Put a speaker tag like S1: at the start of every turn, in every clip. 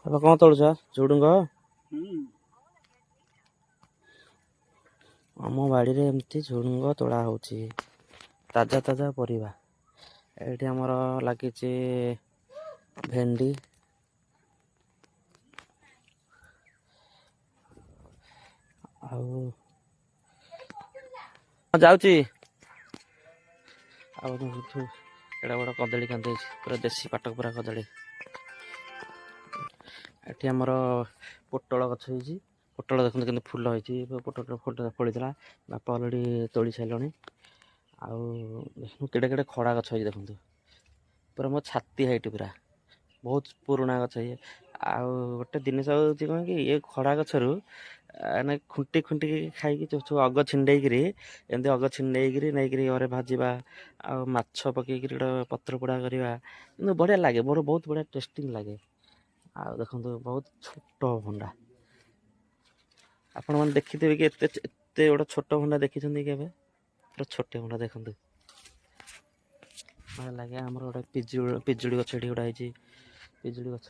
S1: ଏବେ କଣ ତୋଳୁଛ? ଝୁଡୁଙ୍ଗ? ଆମ ବାଡ଼ିରେ ଏମିତି ଝୁଡୁଙ୍ଗ ତୋଳା ହଉଛି। ତାଜା ତାଜା ପରିବା। ଏଇଠି ଆମର ଲାଗିଛି ଭେଣ୍ଡି, ଆଉ ଯାଉଛି। ଆଉ ଏଇଟା ବଡ଼ କଦଳୀ କାନ୍ଦି ହେଇଛି, ପୁରା ଦେଶୀ ପାଟକ ପୁରା କଦଳୀ। ଏଠି ଆମର ପୋଟଳ ଗଛ ହେଇଛି। ପୋଟଳ ଦେଖନ୍ତୁ କେମିତି ଫୁଲ ହେଇଛି। ପୋଟଳ ଫୁଲ ଫଳିଥିଲା, ବାପା ଅଲରେଡ଼ି ତୋଳି ସାରିଲଣି। ଆଉ ଦେଖନ୍ତୁ କେଡ଼େ କେଡ଼େ ଖଡ଼ା ଗଛ ହେଇଛି ଦେଖନ୍ତୁ, ପୁରା ମୋ ଛାତି ହାଇଟ୍ ପୁରା, ବହୁତ ପୁରୁଣା ଗଛ ଇଏ। ଆଉ ଗୋଟେ ଜିନିଷ ହେଉଛି କ'ଣ କି, ଏ ଖଡ଼ା ଗଛରୁ ଖୁଣ୍ଟି ଖୁଣ୍ଟିକି ଖାଇକି ସବୁ ଅଗ ଛିଣ୍ଡେଇକିରି, ଏମିତି ଅଗ ଛିଣ୍ଡେଇକିରି ନେଇକିରି ଘରେ ଭାଜିବା, ଆଉ ମାଛ ପକେଇକିରି ଗୋଟେ ପତ୍ର ପୋଡ଼ା କରିବା, କିନ୍ତୁ ବଢ଼ିଆ ଲାଗେ, ମୋର ବହୁତ ବଢ଼ିଆ ଟେଷ୍ଟିଂ ଲାଗେ। ଆଉ ଦେଖନ୍ତୁ ବହୁତ ଛୋଟ ଭଣ୍ଡା, ଆପଣମାନେ ଦେଖିଥିବେ କି ଏତେ ଏତେ ଗୋଟେ ଛୋଟ ଭଣ୍ଡା ଦେଖିଛନ୍ତି କେବେ? ପୁରା ଛୋଟିଆ ଭଣ୍ଡା ଦେଖନ୍ତୁ, ଭଲ ଲାଗେ। ଆମର ଗୋଟେ ପିଜୁଳି ଗଛ ଏଠି ଗୋଟେ ହେଇଛି, ପିଜୁଳି ଗଛ।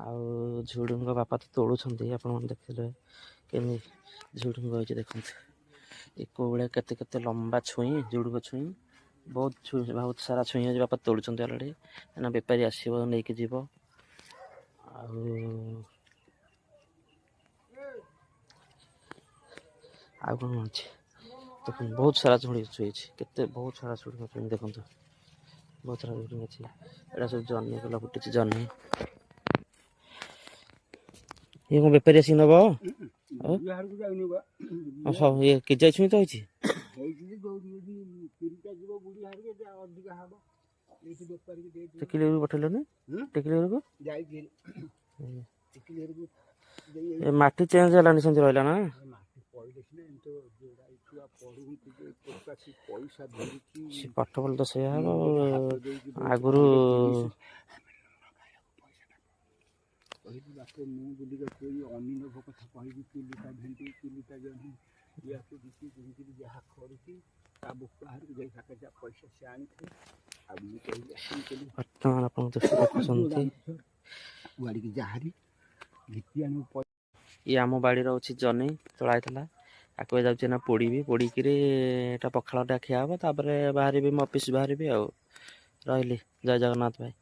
S1: ଆଉ ଝୁଡୁଙ୍ଗ ବାପା ତ ତୋଳୁଛନ୍ତି, ଆପଣମାନେ ଦେଖିଲେ କେମିତି ଝୁଡୁଙ୍ଗ ହେଇଛି ଦେଖନ୍ତୁ। ଏ କୋଉ ଭଳିଆ କେତେ କେତେ ଲମ୍ବା ଛୁଇଁ, ଝୁଡୁଙ୍ଗ ଛୁଇଁ, ବହୁତ ସାରା ଛୁଇଁ ଅଛି। ବାପା ତୋଳୁଛନ୍ତି ଅଲରେଡ଼ି, କାହିଁକିନା ବେପାରୀ ଆସିବ ନେଇକି ଯିବ। ଆଉ କ'ଣ ଅଛି ଦେଖନ୍ତୁ, ବହୁତ ସାରା ଛୁଇଁ ହେଇଛି, କେତେ ବହୁତ ସାରା ଛୁଇଁ ଦେଖନ୍ତୁ, ବହୁତ ସାରା ଛୁଇଁ ଅଛି। ଏଇଟା ସବୁ ଜହ୍ନି ଗଲା ଫୁଟିଛି, ଜହ୍ନି। ଇଏ କ'ଣ ବେପାରୀ ଆସିକି ନେବ? ସବୁ ଇଏ କେଜାଇ ଛୁଇଁ ତ ହେଇଛି। ଟେକିଲି ପଠେଇଲନି, ଟେକିଲି ଏ ମାଟି ଚେଞ୍ଜ ହେଲାନି, ସେମିତି ରହିଲା ନା। ପାଠ ପଢ଼ିଲେ ତ ସେଇଆ ହବ। ଆଗରୁ
S2: କହିଲି ବାପ, ମୁଁ ବୁଲିକା ଏଇ ଅନିନଭ କଥା କହିବି, କିଲୋଟା ଭେଣ୍ଡି, କିଲୋଟା ଜହ୍ନି, ୟାକୁ ବିକି ବୁଝିକିରି ଯାହା କରୁଛି, ତା ବୁକ ବାହାରକୁ ଯାଇ ଯା ପଇସା ସେ ଆଣିଥାଏ। ଆଉ ମୁଁ କହିଲି
S1: ବର୍ତ୍ତମାନ ଆପଣ ଦେଖୁଛନ୍ତି,
S2: କୁଆଡ଼ିକି ଯାହାରି ଘିତି ଆଣିବୁ।
S1: ଇଏ ଆମ ବାଡ଼ିରେ ଅଛି ଜହ୍ନି ତୋଳା ହେଇଥିଲା, ଆକୁ ଯାଉଛି ନା ପୋଡ଼ିବି। ପୋଡ଼ିକିରି ଏଇଟା ପଖାଳଟା ଖିଆ ହେବ, ତାପରେ ବାହାରିବି, ମୋ ଅଫିସ୍ ବାହାରିବି। ଆଉ ରହିଲି, ଜୟ ଜଗନ୍ନାଥ ଭାଇ।